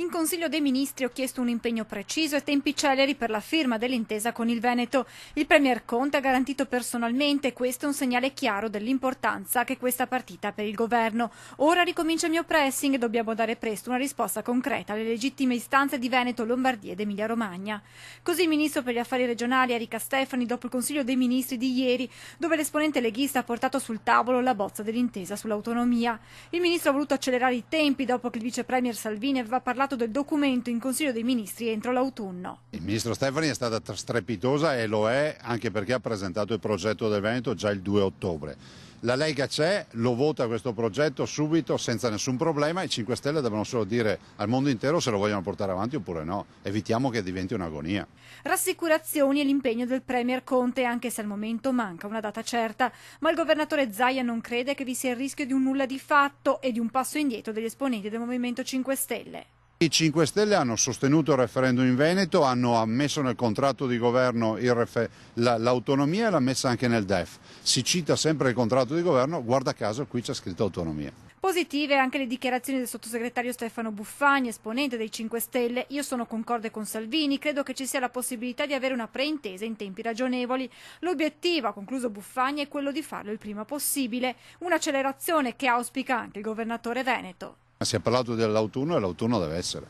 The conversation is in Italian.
In Consiglio dei Ministri ho chiesto un impegno preciso e tempi celeri per la firma dell'intesa con il Veneto. Il Premier Conte ha garantito personalmente, questo è un segnale chiaro dell'importanza che questa partita ha per il governo. Ora ricomincia il mio pressing e dobbiamo dare presto una risposta concreta alle legittime istanze di Veneto, Lombardia ed Emilia Romagna. Così il Ministro per gli Affari Regionali Erika Stefani dopo il Consiglio dei Ministri di ieri, dove l'esponente leghista ha portato sul tavolo la bozza dell'intesa sull'autonomia. Il Ministro ha voluto accelerare i tempi dopo che il Vice Premier Salvini aveva parlato del documento in Consiglio dei Ministri entro l'autunno. Il Ministro Stefani è stata strepitosa e lo è anche perché ha presentato il progetto del Veneto già il 2 ottobre. La Lega c'è, lo vota questo progetto subito senza nessun problema. I 5 Stelle devono solo dire al mondo intero se lo vogliono portare avanti oppure no. Evitiamo che diventi un'agonia. Rassicurazioni e l'impegno del Premier Conte, anche se al momento manca una data certa. Ma il governatore Zaia non crede che vi sia il rischio di un nulla di fatto e di un passo indietro degli esponenti del Movimento 5 Stelle. I 5 Stelle hanno sostenuto il referendum in Veneto, hanno ammesso nel contratto di governo l'autonomia e l'ha messa anche nel DEF. Si cita sempre il contratto di governo, guarda caso qui c'è scritto autonomia. Positive anche le dichiarazioni del sottosegretario Stefano Buffagni, esponente dei 5 Stelle. Io sono concorde con Salvini, credo che ci sia la possibilità di avere una preintesa in tempi ragionevoli. L'obiettivo, ha concluso Buffagni, è quello di farlo il prima possibile, un'accelerazione che auspica anche il governatore veneto. Si è parlato dell'autunno e l'autunno deve essere.